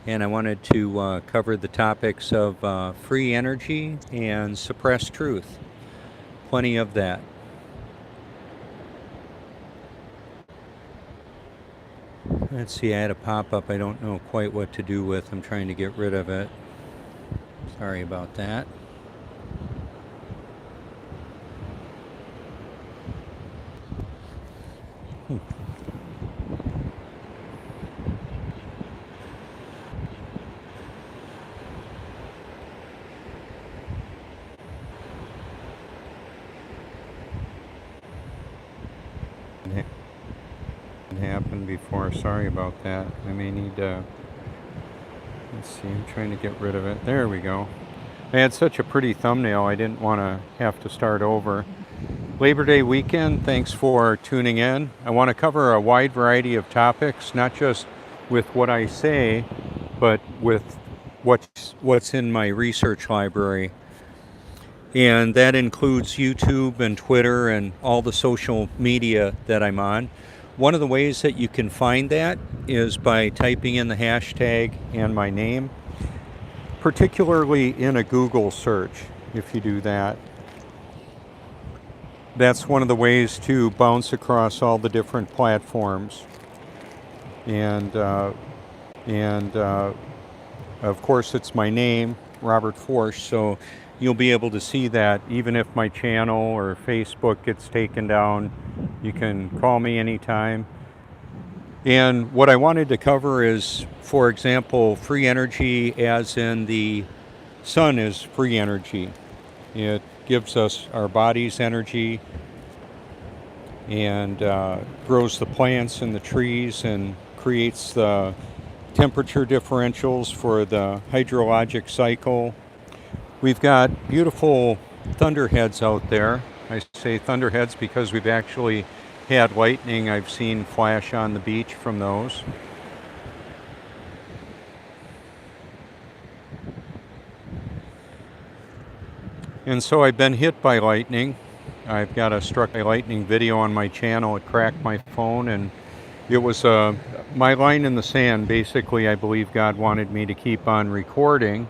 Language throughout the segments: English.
and I wanted to cover the topics of free energy and suppressed truth. Plenty of that. Let's see, I had a pop-up I don't know quite what to do with. I'm trying to get rid of it. Sorry about that. It happened before. Sorry about that. I may need to. Let's see, I'm trying to get rid of it. There we go. I had such a pretty thumbnail, I didn't want to have to start over. Labor Day weekend, thanks for tuning in. I want to cover a wide variety of topics, not just with what I say, but with what's in my research library. And that includes YouTube and Twitter and all the social media that I'm on. One of the ways that you can find that is by typing in the hashtag and my name, particularly in a Google search. If you do that, that's one of the ways to bounce across all the different platforms. And of course, it's my name, Robert Forsch, so you'll be able to see that even if my channel or Facebook gets taken down. You can call me anytime. And what I wanted to cover is, for example, free energy, as in the sun is free energy. It gives us our body's energy and grows the plants and the trees and creates the temperature differentials for the hydrologic cycle. We've got beautiful thunderheads out there. I say thunderheads because we've actually had lightning I've seen flash on the beach from those. And so I've been hit by lightning. I've got a struck by lightning video on my channel. It cracked my phone, and it was my line in the sand. Basically, I believe God wanted me to keep on recording,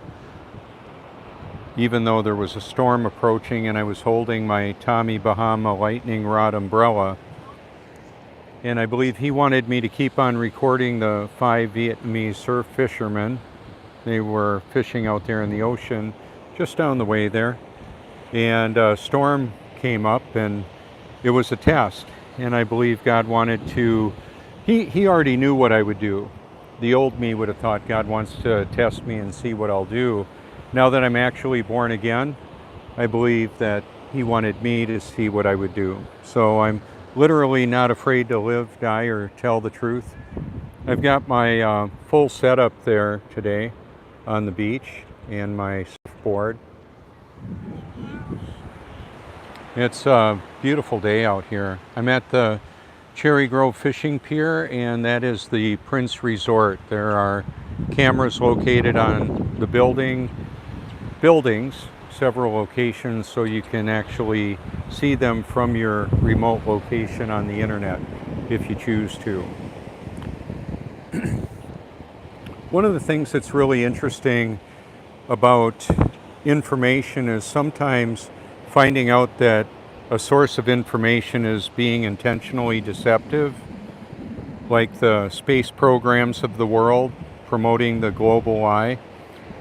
even though there was a storm approaching and I was holding my Tommy Bahama lightning rod umbrella. And I believe he wanted me to keep on recording the 5 Vietnamese surf fishermen. They were fishing out there in the ocean just down the way there. And a storm came up, and it was a test. And I believe God wanted to, he already knew what I would do. The old me would have thought God wants to test me and see what I'll do. Now that I'm actually born again, I believe that he wanted me to see what I would do. So I'm literally not afraid to live, die, or tell the truth. I've got my full setup there today on the beach and my surfboard. It's a beautiful day out here. I'm at the Cherry Grove Fishing Pier, and that is the Prince Resort. There are cameras located on the buildings, several locations, so you can actually see them from your remote location on the internet if you choose to. One of the things that's really interesting about information is sometimes finding out that a source of information is being intentionally deceptive, like the space programs of the world promoting the global lie.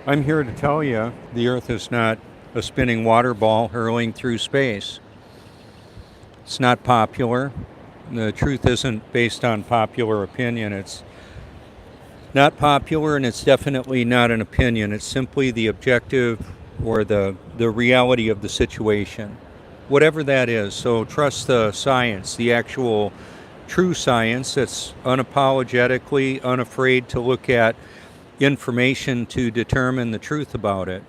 I'm here to tell you the Earth is not a spinning water ball hurling through space. It's not popular. The truth isn't based on popular opinion. It's not popular, and it's definitely not an opinion. It's simply the objective or the reality of the situation, whatever that is. So trust the science, the actual true science that's unapologetically unafraid to look at information to determine the truth about it.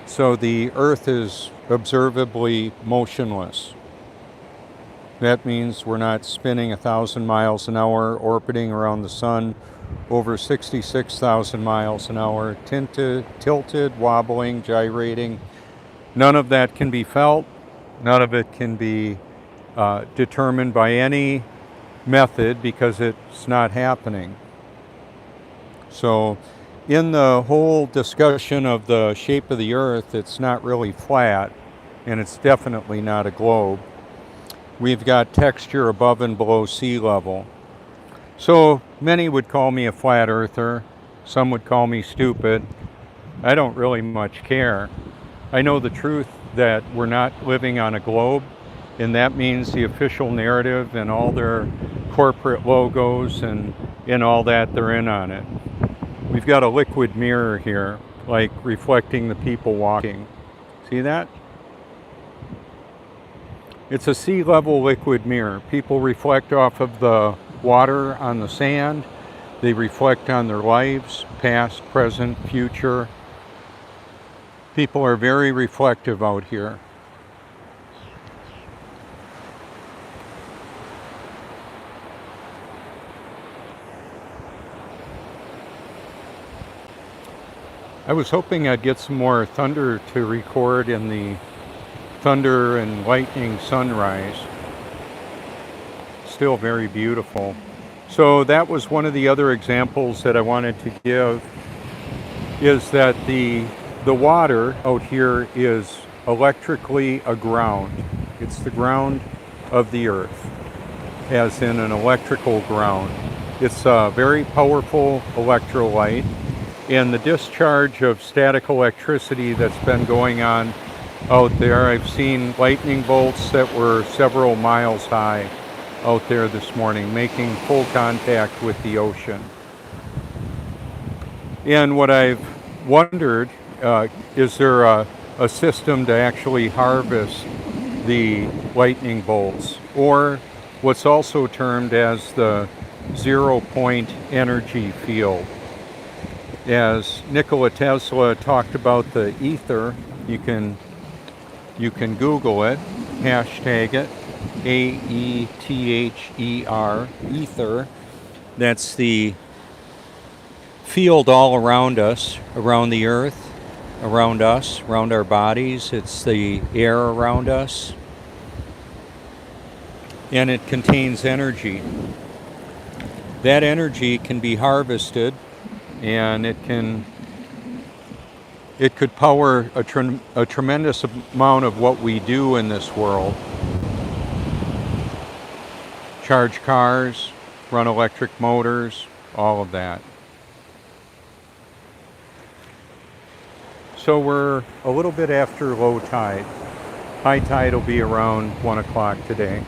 So the Earth is observably motionless. That means we're not spinning 1,000 miles an hour, orbiting around the sun over 66,000 miles an hour, tilted, wobbling, gyrating. None of that can be felt. None of it can be determined by any method because it's not happening. So in the whole discussion of the shape of the Earth, it's not really flat, and it's definitely not a globe. We've got texture above and below sea level. So many would call me a flat earther. Some would call me stupid. I don't really much care. I know the truth that we're not living on a globe, and that means the official narrative and all their corporate logos and all that, they're in on it. We've got a liquid mirror here, like reflecting the people walking. See that? It's a sea level liquid mirror. People reflect off of the water on the sand. They reflect on their lives, past, present, future. People are very reflective out here. I was hoping I'd get some more thunder to record in the thunder and lightning sunrise. Still very beautiful. So that was one of the other examples that I wanted to give, is that the water out here is electrically a ground. It's the ground of the earth, as in an electrical ground. It's a very powerful electrolyte, and the discharge of static electricity that's been going on out there, I've seen lightning bolts that were several miles high out there this morning, making full contact with the ocean. And what I've wondered, is there a system to actually harvest the lightning bolts, or what's also termed as the 0-point energy field? As Nikola Tesla talked about the ether, you can Google it, hashtag it, AETHER, ether. That's the field all around us, around the earth, around us, around our bodies. It's the air around us. And it contains energy. That energy can be harvested, and it could power a tremendous amount of what we do in this world. Charge cars, run electric motors, all of that. So we're a little bit after low tide. High tide will be around 1 o'clock today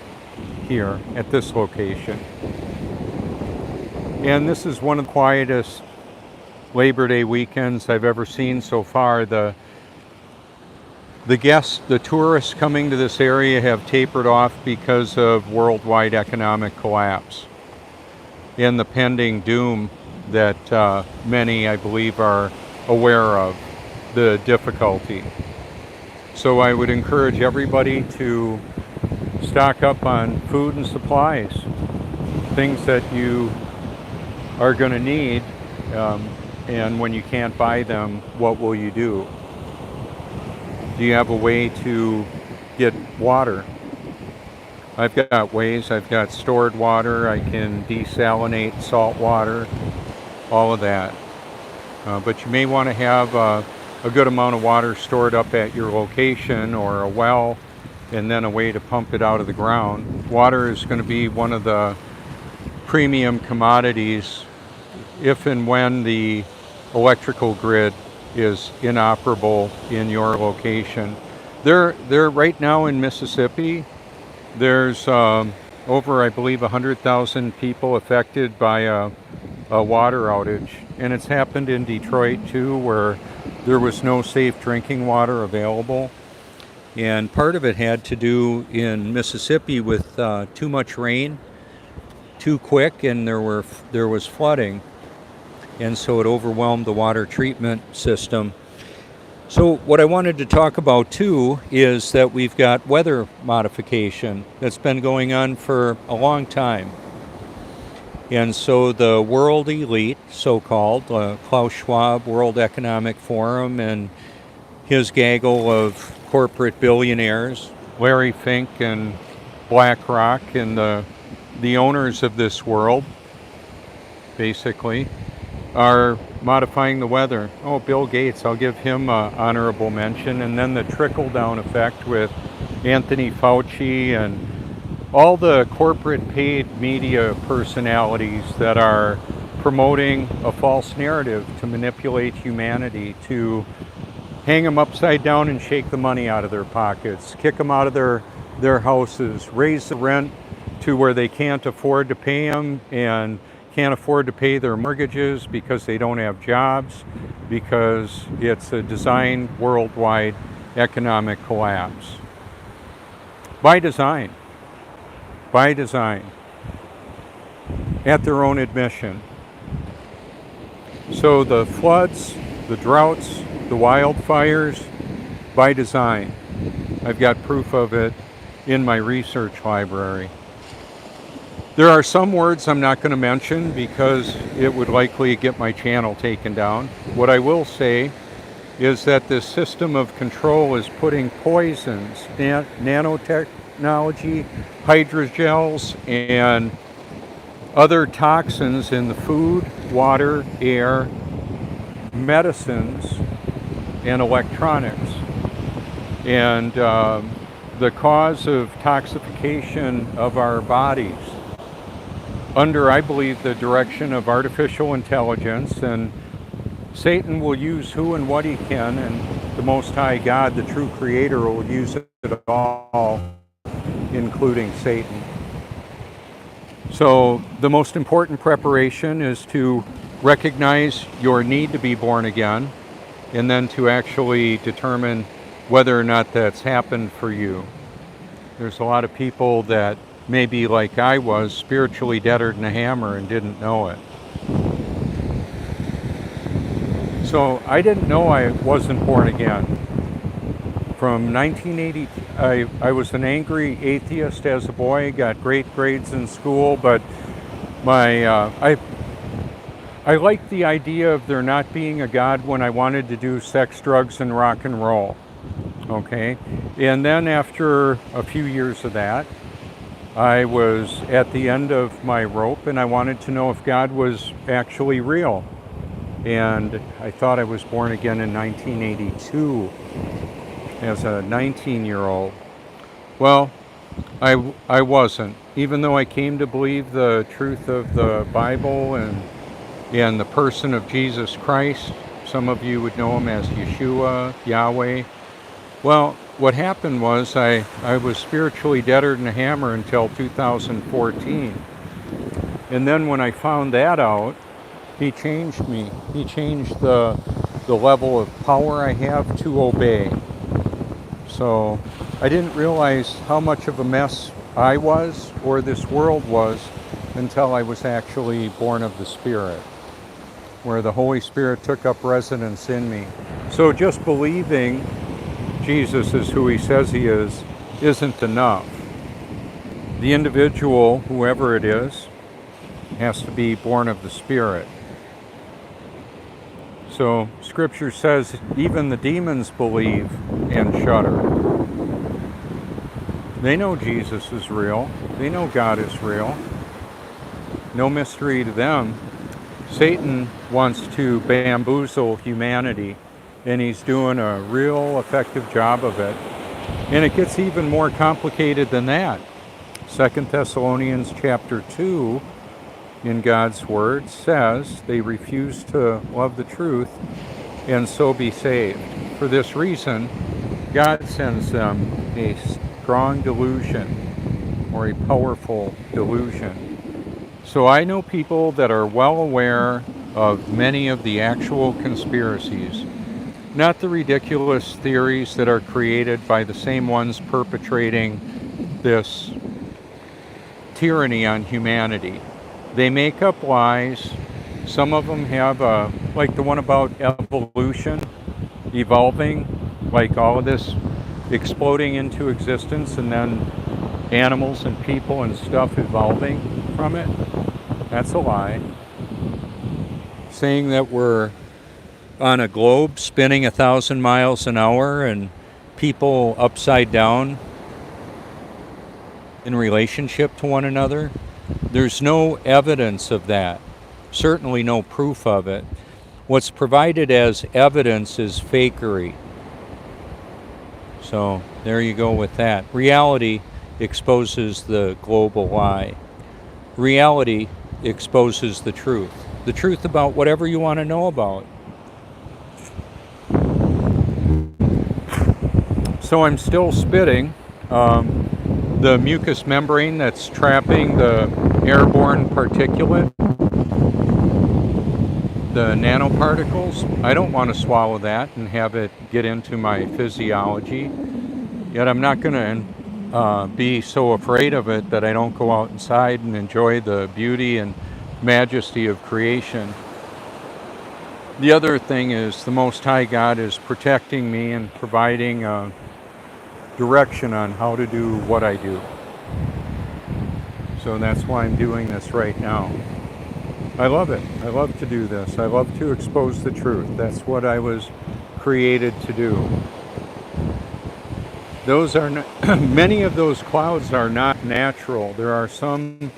here at this location. And this is one of the quietest Labor Day weekends I've ever seen so far. The guests, the tourists coming to this area have tapered off because of worldwide economic collapse and the pending doom that many, I believe, are aware of, the difficulty. So I would encourage everybody to stock up on food and supplies, things that you are going to need. And when you can't buy them, what will you do? Do you have a way to get water? I've got ways. I've got stored water. I can desalinate salt water, all of that. But you may want to have a good amount of water stored up at your location, or a well, and then a way to pump it out of the ground. Water is going to be one of the premium commodities if and when the electrical grid is inoperable in your location. There right now in Mississippi, there's over, I believe, 100,000 people affected by a water outage. And it's happened in Detroit too, where there was no safe drinking water available. And part of it had to do in Mississippi with too much rain, too quick, and there was flooding. And so it overwhelmed the water treatment system. So what I wanted to talk about too is that we've got weather modification that's been going on for a long time. And so the world elite, so-called, Klaus Schwab, World Economic Forum, and his gaggle of corporate billionaires, Larry Fink and BlackRock, and the the owners of this world, basically, are modifying the weather. Oh, Bill Gates, I'll give him an honorable mention. And then the trickle-down effect with Anthony Fauci and all the corporate paid media personalities that are promoting a false narrative to manipulate humanity, to hang them upside down and shake the money out of their pockets, kick them out of their houses, raise the rent to where they can't afford to pay them and can't afford to pay their mortgages because they don't have jobs, because it's a designed worldwide economic collapse. By design. By design. At their own admission. So the floods, the droughts, the wildfires, by design. I've got proof of it in my research library. There are some words I'm not going to mention because it would likely get my channel taken down. What I will say is that this system of control is putting poisons, nanotechnology, hydrogels, and other toxins in the food, water, air, medicines, and electronics. And the cause of toxification of our bodies under, I believe, the direction of artificial intelligence, and Satan will use who and what he can, and the Most High God, the true Creator, will use it all, including Satan. So the most important preparation is to recognize your need to be born again, and then to actually determine whether or not that's happened for you. There's a lot of people that maybe like I was, spiritually deader than a hammer and didn't know it. So I didn't know I wasn't born again. From 1980, I was an angry atheist as a boy, got great grades in school, but I liked the idea of there not being a God when I wanted to do sex, drugs, and rock and roll. Okay? And then after a few years of that, I was at the end of my rope and I wanted to know if God was actually real. And I thought I was born again in 1982 as a 19-year-old. Well, I wasn't. Even though I came to believe the truth of the Bible and the person of Jesus Christ, some of you would know him as Yeshua, Yahweh. Well, what happened was I was spiritually deader than a hammer until 2014. And then when I found that out, he changed me. He changed the level of power I have to obey. So I didn't realize how much of a mess I was or this world was until I was actually born of the Spirit, where the Holy Spirit took up residence in me. So just believing Jesus is who he says he is isn't enough. The individual, whoever it is, has to be born of the Spirit. So Scripture says even the demons believe and shudder. They know Jesus is real. They know God is real. No mystery to them. Satan wants to bamboozle humanity, and he's doing a real effective job of it. And it gets even more complicated than that. 2 Thessalonians chapter 2 in God's Word says they refuse to love the truth and so be saved. For this reason, God sends them a strong delusion or a powerful delusion. So I know people that are well aware of many of the actual conspiracies, not the ridiculous theories that are created by the same ones perpetrating this tyranny on humanity. They make up lies. Some of them have, like the one about evolution, evolving, like all of this exploding into existence and then animals and people and stuff evolving from it. That's a lie. Saying that we're on a globe spinning 1,000 miles an hour and people upside down in relationship to one another. There's no evidence of that, certainly no proof of it. What's provided as evidence is fakery. So there you go with that. Reality exposes the global lie. Reality exposes the truth. The truth about whatever you want to know about. So I'm still spitting. The mucous membrane that's trapping the airborne particulate, the nanoparticles, I don't want to swallow that and have it get into my physiology. Yet I'm not going to be so afraid of it that I don't go out inside and enjoy the beauty and majesty of creation. The other thing is the Most High God is protecting me and providing direction on how to do what I do. So that's why I'm doing this right now. I love it. I love to do this. I love to expose the truth. That's what I was created to do. Those are not, many of those clouds are not natural. There are some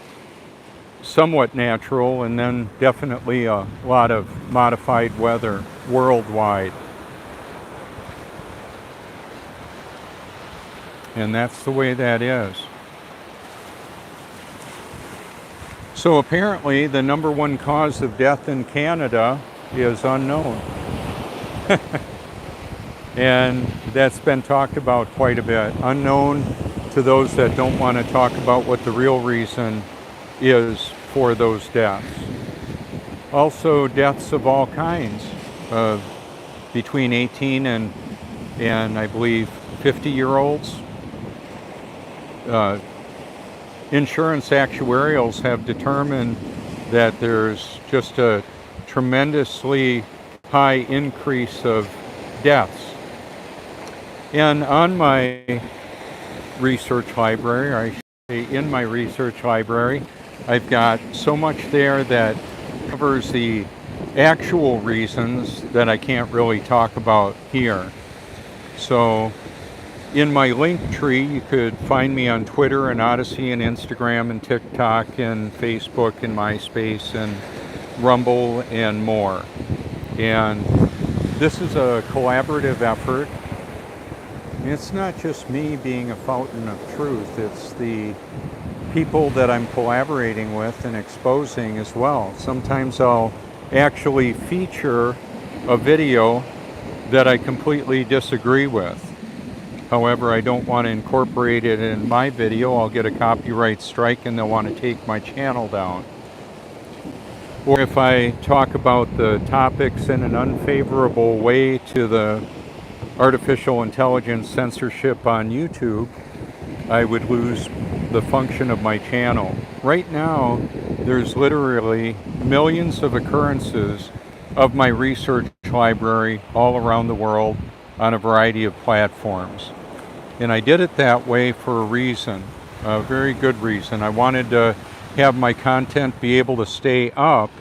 somewhat natural, and then definitely a lot of modified weather worldwide. And that's the way that is. So apparently the number one cause of death in Canada is unknown. And that's been talked about quite a bit. Unknown to those that don't want to talk about what the real reason is for those deaths. Also deaths of all kinds, between 18 and I believe 50-year-olds. Insurance actuarials have determined that there's just a tremendously high increase of deaths. And on my research library, or I should say in my research library, I've got so much there that covers the actual reasons that I can't really talk about here. So in my link tree, you could find me on Twitter and Odyssey and Instagram and TikTok and Facebook and MySpace and Rumble and more. And this is a collaborative effort. It's not just me being a fountain of truth, it's the people that I'm collaborating with and exposing as well. Sometimes I'll actually feature a video that I completely disagree with. However, I don't want to incorporate it in my video. I'll get a copyright strike and they'll want to take my channel down. Or if I talk about the topics in an unfavorable way to the artificial intelligence censorship on YouTube, I would lose the function of my channel. Right now, there's literally millions of occurrences of my research library all around the world on a variety of platforms. And I did it that way for a reason, a very good reason. I wanted to have my content be able to stay up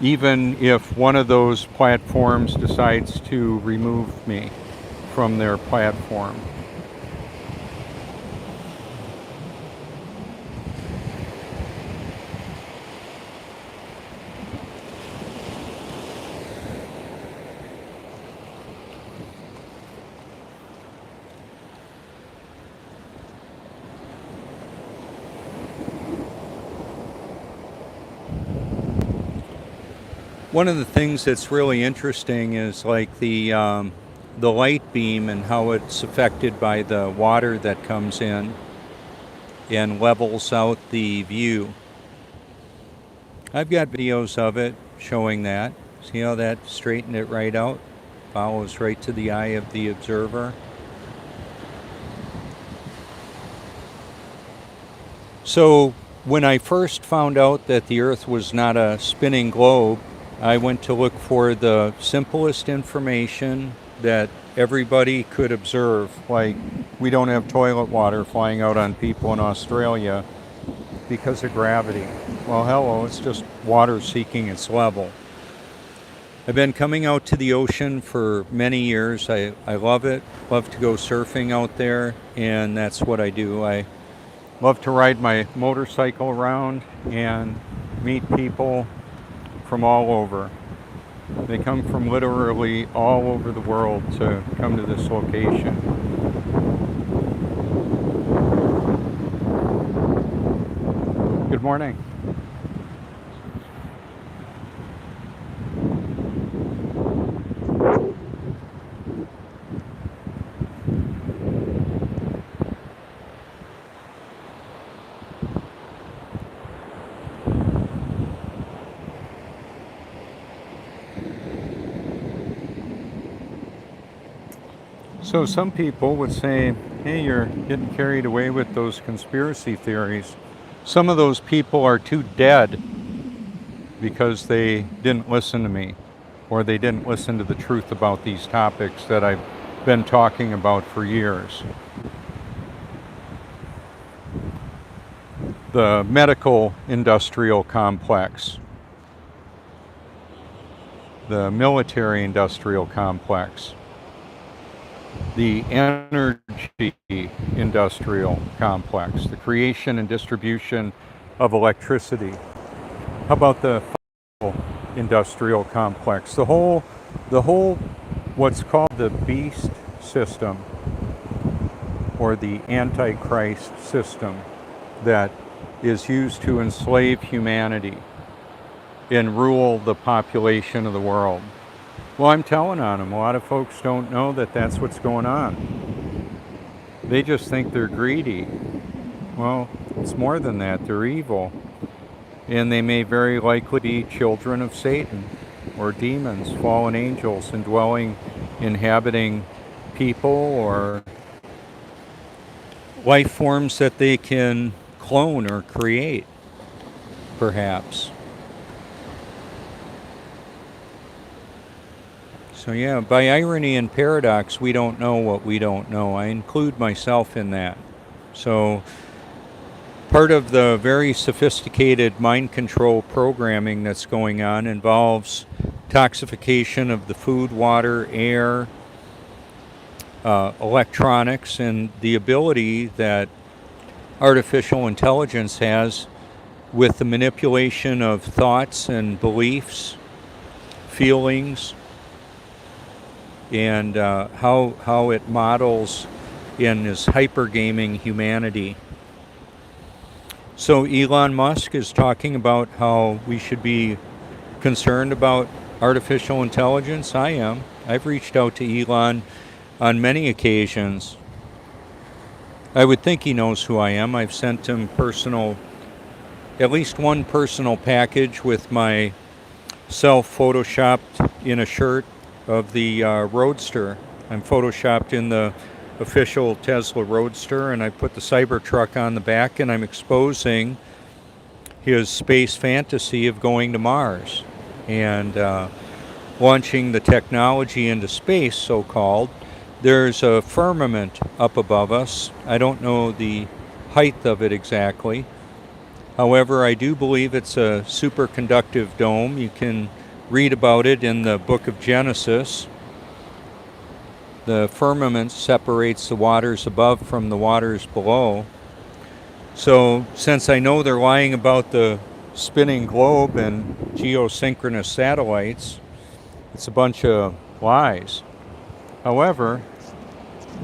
even if one of those platforms decides to remove me from their platform. One of the things that's really interesting is like the light beam and how it's affected by the water that comes in and levels out the view. I've got videos of it showing that. See how that straightened it right out? Follows right to the eye of the observer. So when I first found out that the Earth was not a spinning globe, I went to look for the simplest information that everybody could observe. Like, we don't have toilet water flying out on people in Australia because of gravity. Well, hello, it's just water seeking its level. I've been coming out to the ocean for many years. I love it. Love to go surfing out there, and that's what I do. I Love to ride my motorcycle around and meet people from all over. They come from literally all over the world to come to this location. Good morning. So some people would say, hey, you're getting carried away with those conspiracy theories. Some of those people are too dead because they didn't listen to me, or they didn't listen to the truth about these topics that I've been talking about for years. The medical industrial complex, the military industrial complex, the energy industrial complex, the creation and distribution of electricity. How about the industrial complex? The whole what's called the beast system, or the Antichrist system, that is used to enslave humanity and rule the population of the world. Well, I'm telling on them. A lot of folks don't know that that's what's going on. They just think they're greedy. Well, it's more than that. They're evil. And they may very likely be children of Satan, or demons, fallen angels, indwelling, inhabiting people, or life forms that they can clone or create, perhaps. So yeah, by irony and paradox, we don't know what we don't know. I include myself in that. So part of the very sophisticated mind control programming that's going on involves toxification of the food, water, air, electronics, and the ability that artificial intelligence has with the manipulation of thoughts and beliefs, feelings, and how it models and is hypergaming humanity. So Elon Musk is talking about how we should be concerned about artificial intelligence. I am. I've reached out to Elon on many occasions. I would think he knows who I am. I've sent him at least one personal package with my self-photoshopped in a shirt of the Roadster. I'm photoshopped in the official Tesla Roadster, and I put the Cybertruck on the back, and I'm exposing his space fantasy of going to Mars and launching the technology into space, so-called. There's a firmament up above us. I don't know the height of it exactly. However, I do believe it's a superconductive dome. You can read about it in the book of Genesis. The firmament separates the waters above from the waters below. So since I know they're lying about the spinning globe and geosynchronous satellites, it's a bunch of lies. However,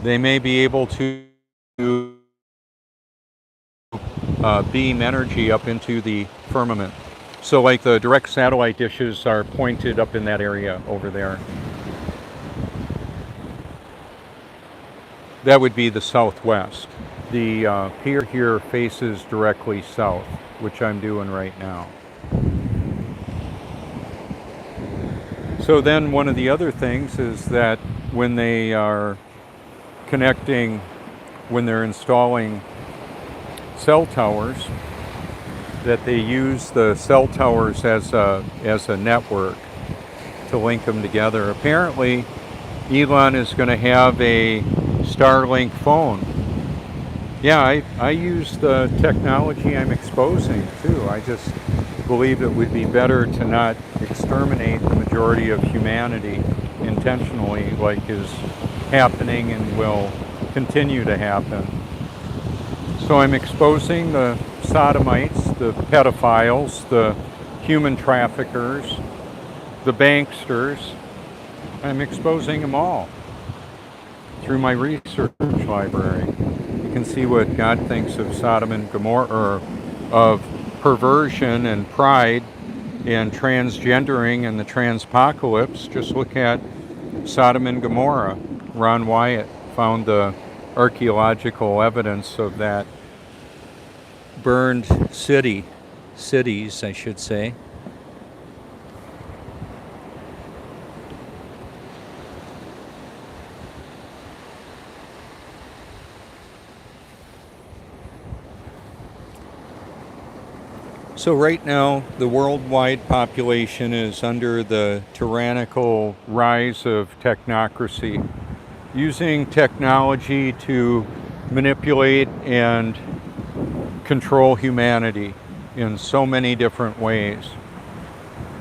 they may be able to beam energy up into the firmament. So like the direct satellite dishes are pointed up in that area over there. That would be the southwest. The pier here faces directly south, which I'm doing right now. So then one of the other things is that when they are connecting, when they're installing cell towers, that they use the cell towers as a network to link them together. Apparently, Elon is going to have a Starlink phone. Yeah, I use the technology I'm exposing too. I just believe it would be better to not exterminate the majority of humanity intentionally, like is happening and will continue to happen. So I'm exposing the sodomites, the pedophiles, the human traffickers, the banksters. I'm exposing them all through my research library. You can see what God thinks of Sodom and Gomorrah, or of perversion and pride and transgendering and the transpocalypse. Just look at Sodom and Gomorrah. Ron Wyatt found the archaeological evidence of that burned cities, I should say. So right now, the worldwide population is under the tyrannical rise of technocracy, using technology to manipulate and control humanity in so many different ways,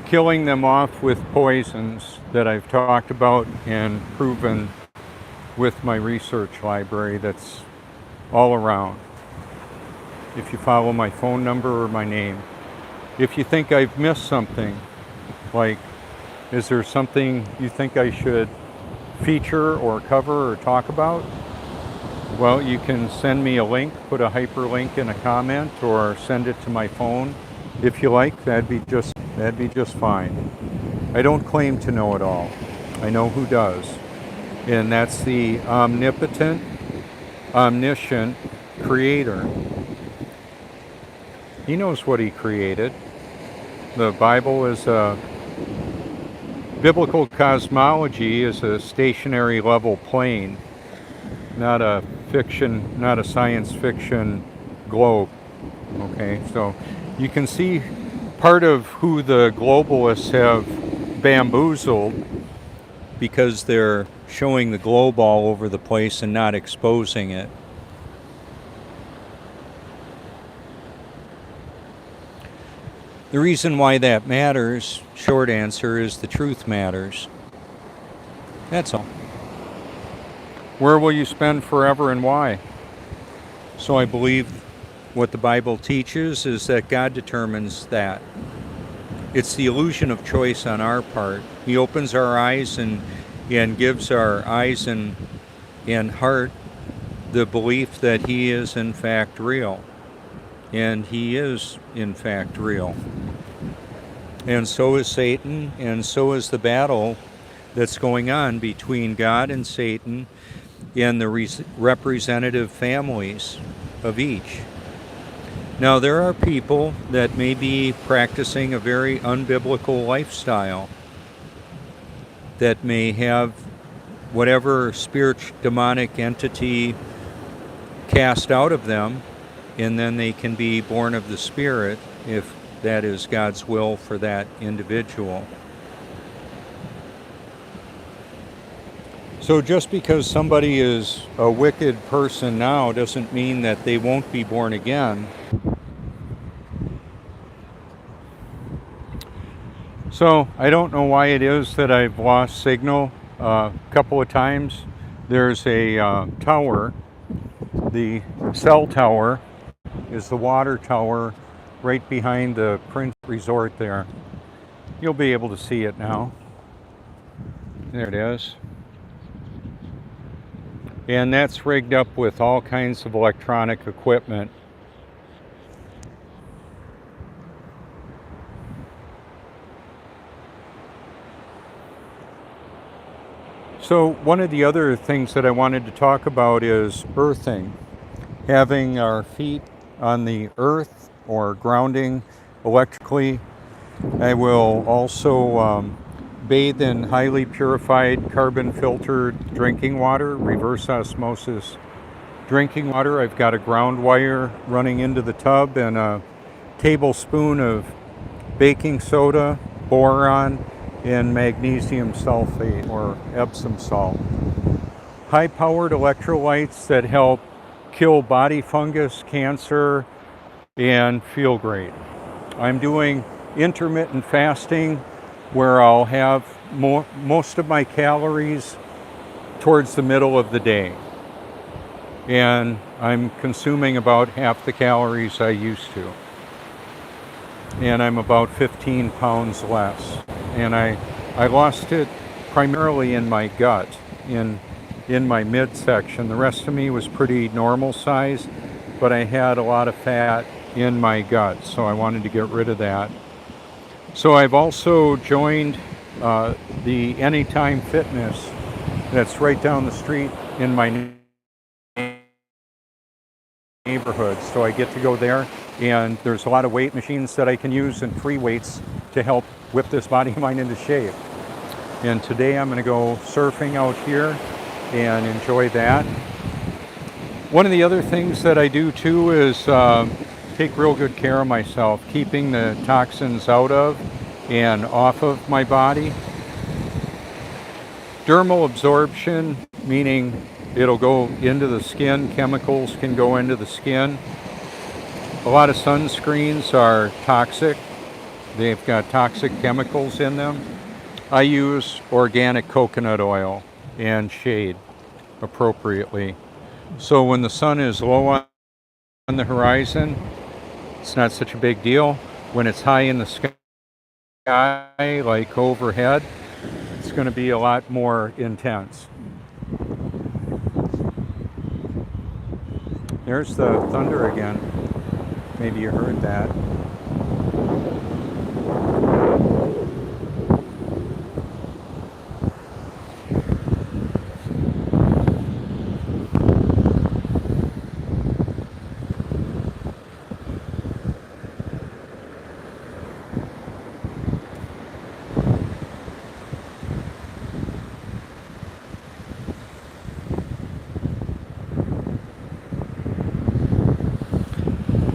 killing them off with poisons that I've talked about and proven with my research library that's all around. If you follow my phone number or my name. If you think I've missed something, like, is there something you think I should feature or cover or talk about? Well, you can send me a link, put a hyperlink in a comment, or send it to my phone. If you like, that'd be just fine. I don't claim to know it all. I know who does. And that's the omnipotent, omniscient creator. He knows what he created. The Bible is biblical cosmology is a stationary level plane, not a fiction, not a science fiction globe. Okay, so you can see part of who the globalists have bamboozled, because they're showing the globe all over the place and not exposing it. The reason why that matters, short answer, is the truth matters. That's all. Where will you spend forever and why? So I believe what the Bible teaches is that God determines that. It's the illusion of choice on our part. He opens our eyes and gives our eyes and heart the belief that He is in fact real. And He is in fact real. And so is Satan, and so is the battle that's going on between God and Satan and the representative families of each. Now, there are people that may be practicing a very unbiblical lifestyle, that may have whatever spiritual demonic entity cast out of them, and then they can be born of the Spirit if that is God's will for that individual. So just because somebody is a wicked person now doesn't mean that they won't be born again. So I don't know why it is that I've lost signal a couple of times. There's a tower. The cell tower is the water tower right behind the Prince Resort there. You'll be able to see it now. There it is. And that's rigged up with all kinds of electronic equipment. So one of the other things that I wanted to talk about is earthing. Having our feet on the earth or grounding electrically. I will also bathe in highly purified carbon filtered drinking water, reverse osmosis drinking water. I've got a ground wire running into the tub and a tablespoon of baking soda, boron, and magnesium sulfate or Epsom salt. High-powered electrolytes that help kill body fungus, cancer, and feel great. I'm doing intermittent fasting where I'll have most of my calories towards the middle of the day. And I'm consuming about half the calories I used to. And I'm about 15 pounds less. And I lost it primarily in my gut, in my midsection. The rest of me was pretty normal size, but I had a lot of fat in my gut, so I wanted to get rid of that. So I've also joined the Anytime Fitness that's right down the street in my neighborhood. So I get to go there, and there's a lot of weight machines that I can use and free weights to help whip this body of mine into shape. And today I'm going to go surfing out here and enjoy that. One of the other things that I do too is take real good care of myself, keeping the toxins out of and off of my body. Dermal absorption, meaning it'll go into the skin, chemicals can go into the skin. A lot of sunscreens are toxic. They've got toxic chemicals in them. I use organic coconut oil and shade appropriately. So when the sun is low on the horizon, it's not such a big deal. When it's high in the sky, like overhead, it's going to be a lot more intense. There's the thunder again. Maybe you heard that.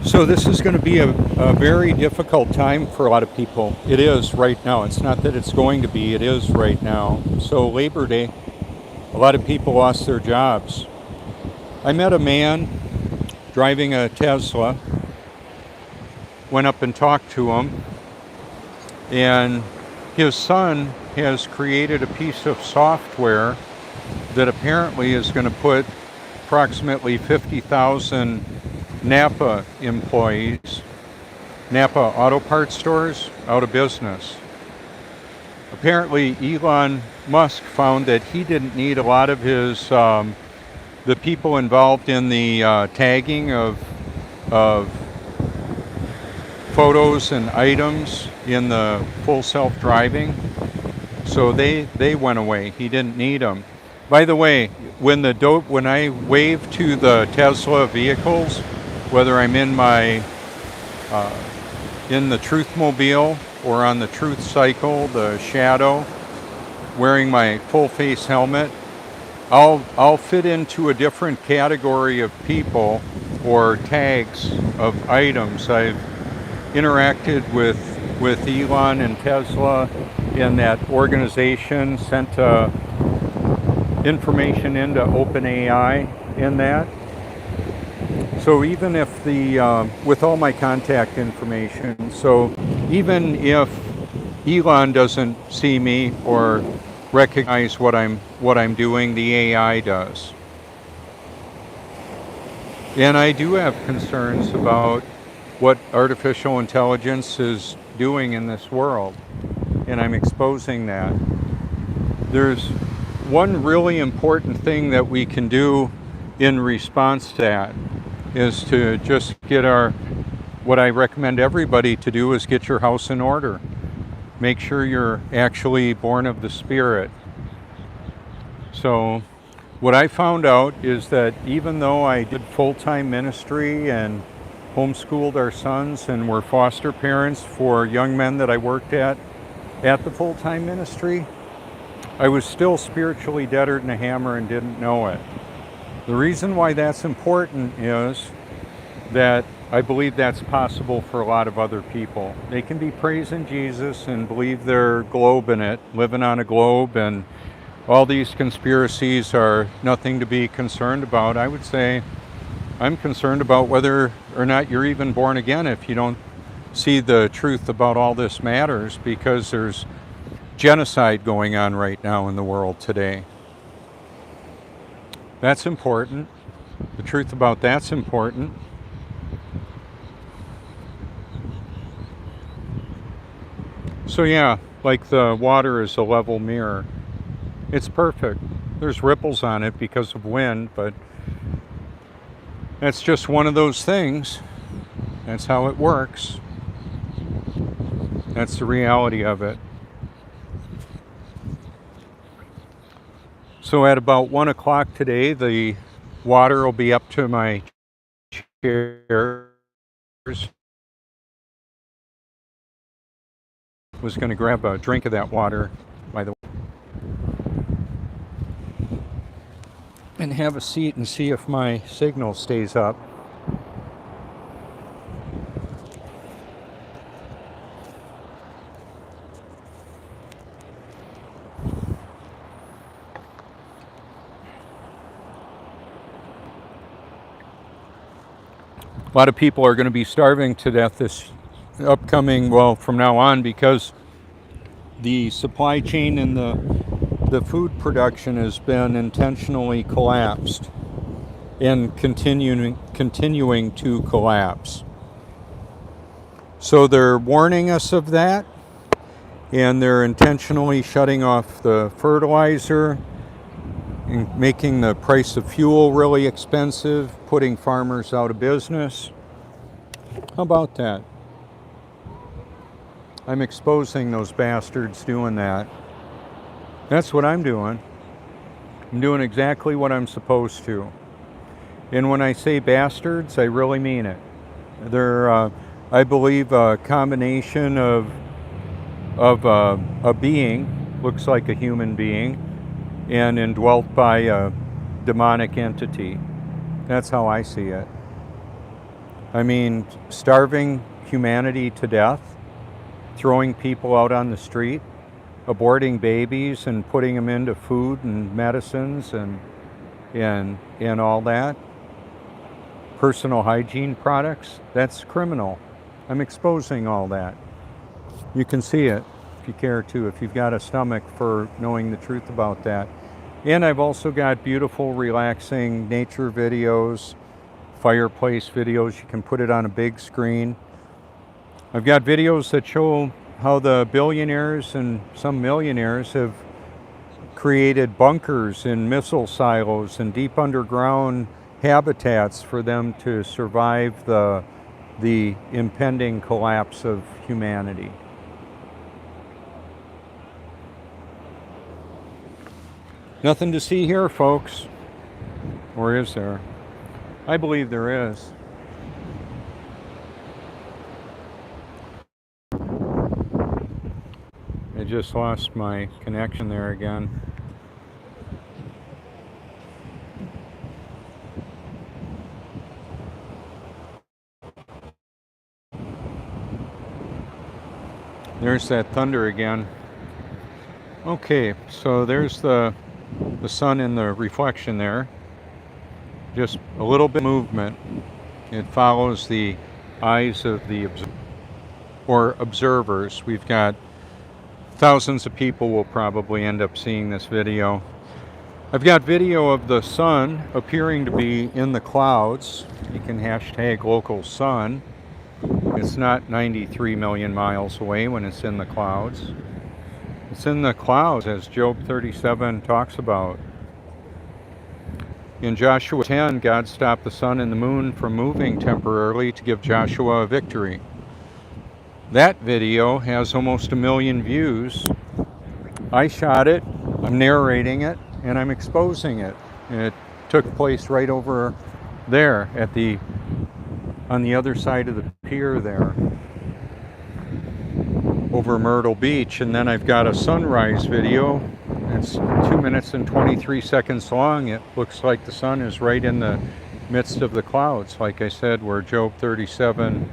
So this is going to be a very difficult time for a lot of people. It is right now. It's not that it's going to be, it is right now. So Labor Day, a lot of people lost their jobs. I met a man driving a Tesla, went up and talked to him, and his son has created a piece of software that apparently is going to put approximately 50,000 Napa employees, Napa auto parts stores, out of business. Apparently Elon Musk found that he didn't need a lot of his, the people involved in the tagging of photos and items in the full self-driving. So they went away. He didn't need them. By the way, when I wave to the Tesla vehicles, whether I'm in my in the Truthmobile or on the Truth Cycle, the Shadow, wearing my full face helmet, I'll fit into a different category of people or tags of items. I've interacted with Elon and Tesla in that organization, sent information into OpenAI in that. So even if with all my contact information, so even if Elon doesn't see me or recognize what I'm doing, the AI does. And I do have concerns about what artificial intelligence is doing in this world, and I'm exposing that. There's one really important thing that we can do in response to that is to just get what I recommend everybody to do is get your house in order. Make sure you're actually born of the Spirit. So what I found out is that even though I did full-time ministry and homeschooled our sons and were foster parents for young men that I worked at the full-time ministry, I was still spiritually deader than a hammer and didn't know it. The reason why that's important is that I believe that's possible for a lot of other people. They can be praising Jesus and believe they're globing it, living on a globe, and all these conspiracies are nothing to be concerned about. I would say I'm concerned about whether or not you're even born again if you don't see the truth about all this matters, because there's genocide going on right now in the world today. That's important. The truth about that's important. So yeah, like the water is a level mirror. It's perfect. There's ripples on it because of wind, but that's just one of those things. That's how it works. That's the reality of it. So at about 1 o'clock today, the water will be up to my chairs. Was going to grab a drink of that water, by the way, and have a seat and see if my signal stays up. A lot of people are going to be starving to death this upcoming, well, from now on, because the supply chain and the food production has been intentionally collapsed and continuing to collapse. So they're warning us of that, and they're intentionally shutting off the fertilizer, and making the price of fuel really expensive, putting farmers out of business. How about that? I'm exposing those bastards doing that. That's what I'm doing. I'm doing exactly what I'm supposed to. And when I say bastards, I really mean it. They're, I believe, a combination of a being, looks like a human being, and indwelt by a demonic entity. That's how I see it. I mean, starving humanity to death, throwing people out on the street, aborting babies and putting them into food and medicines and all that. Personal hygiene products, that's criminal. I'm exposing all that. You can see it if you care to, if you've got a stomach for knowing the truth about that. And I've also got beautiful, relaxing nature videos, fireplace videos. You can put it on a big screen. I've got videos that show how the billionaires and some millionaires have created bunkers and missile silos and deep underground habitats for them to survive the impending collapse of humanity. Nothing to see here, folks. Or is there? I believe there is. I just lost my connection there again. There's that thunder again. Okay, so there's the sun in the reflection there. Just a little bit of movement. It follows the eyes of the observers. We've got thousands of people will probably end up seeing this video. I've got video of the sun appearing to be in the clouds. You can hashtag local sun. It's not 93 million miles away when it's in the clouds. It's in the clouds, as Job 37 talks about. In Joshua 10, God stopped the sun and the moon from moving temporarily to give Joshua a victory. That video has almost 1 million views. I shot it, I'm narrating it, and I'm exposing it. And it took place right over there on the other side of the pier there, over Myrtle Beach. And then I've got a sunrise video. It's 2 minutes and 23 seconds long. It looks like the sun is right in the midst of the clouds, like I said, where Job 37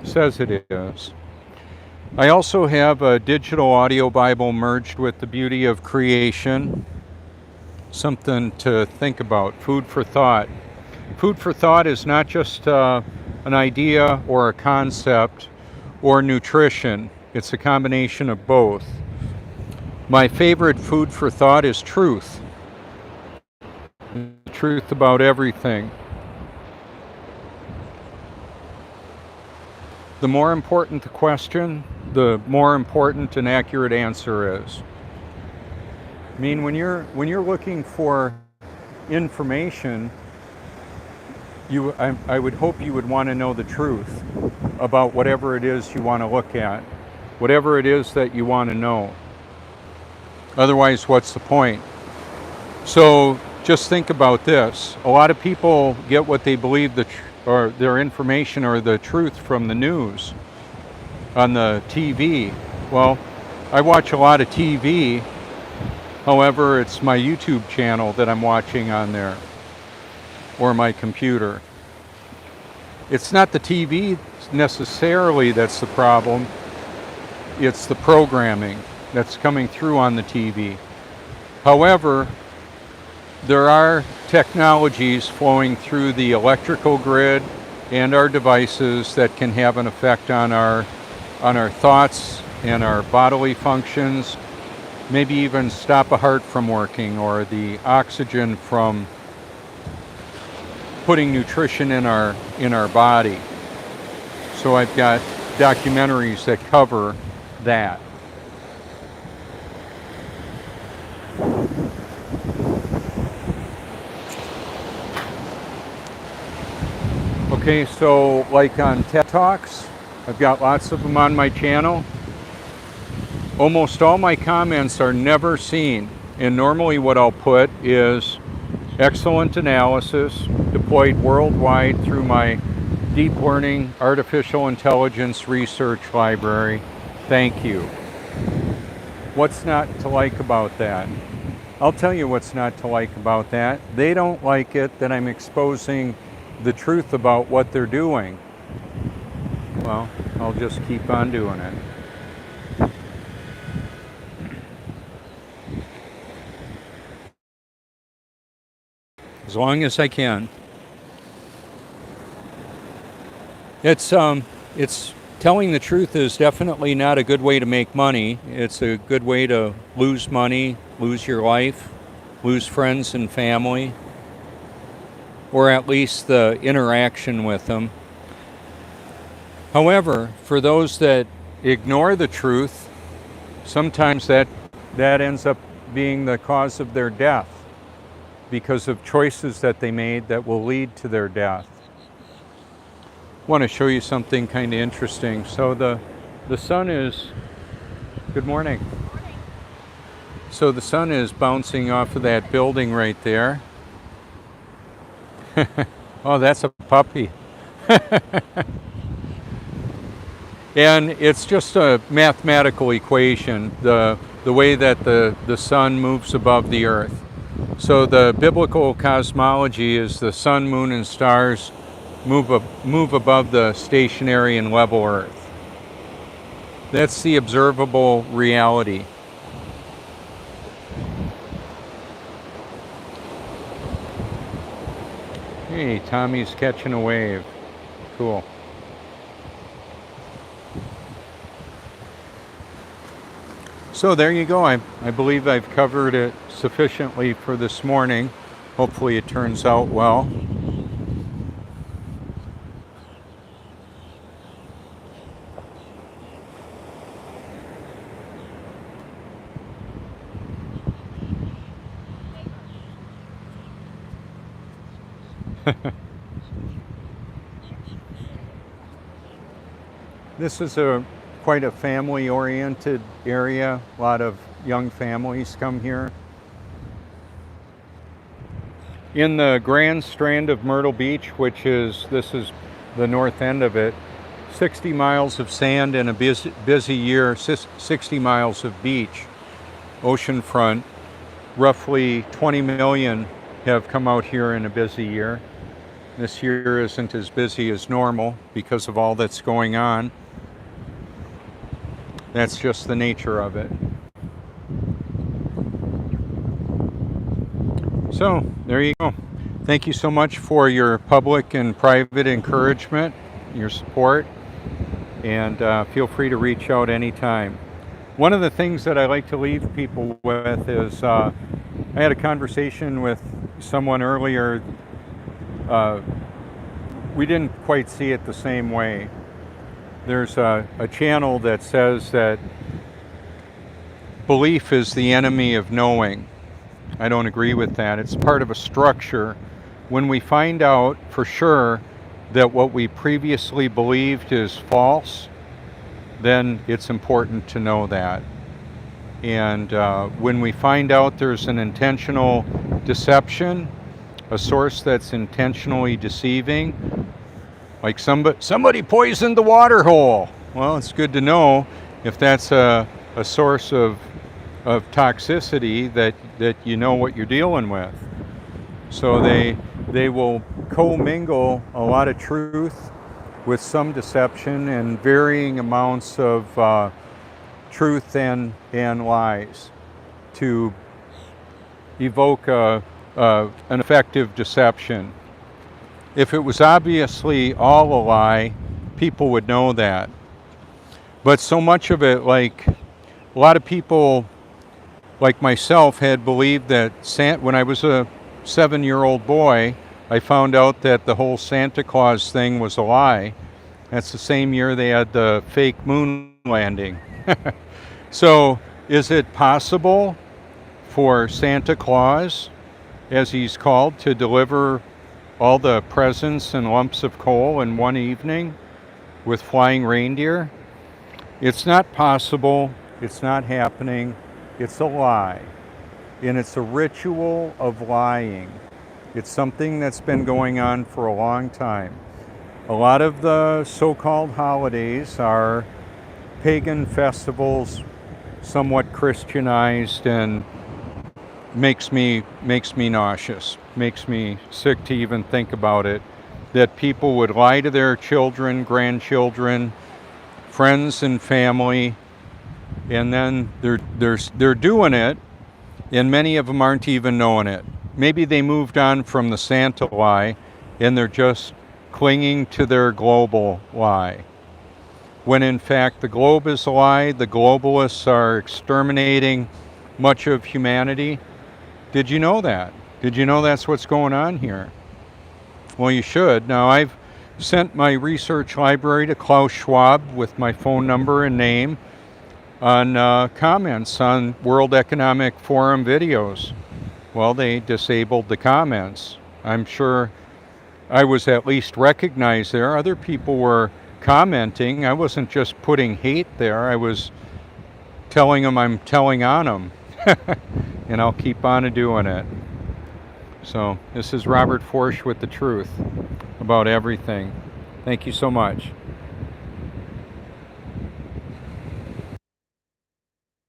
says it is. I also have a digital audio Bible merged with the beauty of creation. Something to think about, food for thought. Food for thought is not just an idea or a concept or nutrition. It's a combination of both. My favorite food for thought is truth. The truth about everything. The more important the question, the more important an accurate answer is. I mean, when you're looking for information, I would hope you would want to know the truth about whatever it is you want to look at, whatever it is that you want to know. Otherwise, what's the point? So just think about this. A lot of people get what they believe or their information or the truth from the news on the TV. Well, I watch a lot of TV. However, it's my YouTube channel that I'm watching on there, or my computer. It's not the TV necessarily that's the problem. It's the programming that's coming through on the TV. However, there are technologies flowing through the electrical grid and our devices that can have an effect on our thoughts and our bodily functions, maybe even stop a heart from working or the oxygen from putting nutrition in our body. So I've got documentaries that cover that. Okay, so like on TED Talks, I've got lots of them on my channel. Almost all my comments are never seen, and normally what I'll put is excellent analysis deployed worldwide through my deep learning artificial intelligence research library. Thank you. What's not to like about that? I'll tell you what's not to like about that. They don't like it that I'm exposing the truth about what they're doing. Well, I'll just keep on doing it. As long as I can. It's telling the truth is definitely not a good way to make money. It's a good way to lose money, lose your life, lose friends and family, or at least the interaction with them. However, for those that ignore the truth, sometimes that ends up being the cause of their death because of choices that they made that will lead to their death. I want to show you something kind of interesting. So the sun is, good morning. So the sun is bouncing off of that building right there. Oh, that's a puppy. And it's just a mathematical equation, the way that the sun moves above the earth. So the biblical cosmology is the sun, moon, and stars move above the stationary and level earth. That's the observable reality. Hey, Tommy's catching a wave. Cool. So there you go. I believe I've covered it sufficiently for this morning. Hopefully it turns out well. This is quite a family-oriented area. A lot of young families come here. In the Grand Strand of Myrtle Beach, this is the north end of it, 60 miles of sand in a busy year, 60 miles of beach, oceanfront. Roughly 20 million have come out here in a busy year. This year isn't as busy as normal because of all that's going on. That's just the nature of it. So, there you go. Thank you so much for your public and private encouragement, your support, and feel free to reach out anytime. One of the things that I like to leave people with is I had a conversation with someone earlier, we didn't quite see it the same way. There's a channel that says that belief is the enemy of knowing. I don't agree with that. It's part of a structure. When we find out for sure that what we previously believed is false, then it's important to know that. And when we find out there's an intentional deception, a source that's intentionally deceiving, like somebody poisoned the water hole. Well, it's good to know if that's a source of toxicity that you know what you're dealing with. So they will commingle a lot of truth with some deception and varying amounts of truth and lies to evoke an effective deception. If it was obviously all a lie, people would know that. But so much of it, like a lot of people like myself had believed that when I was a 7-year-old boy, I found out that the whole Santa Claus thing was a lie. That's the same year they had the fake moon landing. So is it possible for Santa Claus, as he's called, to deliver all the presents and lumps of coal in one evening with flying reindeer? It's not possible. It's not happening. It's a lie. And it's a ritual of lying. It's something that's been going on for a long time. A lot of the so-called holidays are pagan festivals, somewhat Christianized, and makes me nauseous, makes me sick to even think about it, that people would lie to their children, grandchildren, friends and family, and then they're doing it, and many of them aren't even knowing it. Maybe they moved on from the Santa lie and they're just clinging to their global lie. When in fact the globe is a lie, the globalists are exterminating much of humanity. Did you know that? Did you know that's what's going on here? Well, you should. Now, I've sent my research library to Klaus Schwab with my phone number and name on comments on World Economic Forum videos. Well, they disabled the comments. I'm sure I was at least recognized there. Other people were commenting. I wasn't just putting hate there. I was telling them I'm telling on them. And I'll keep on doing it. So this is Robert Forsch with the truth about everything. Thank you so much.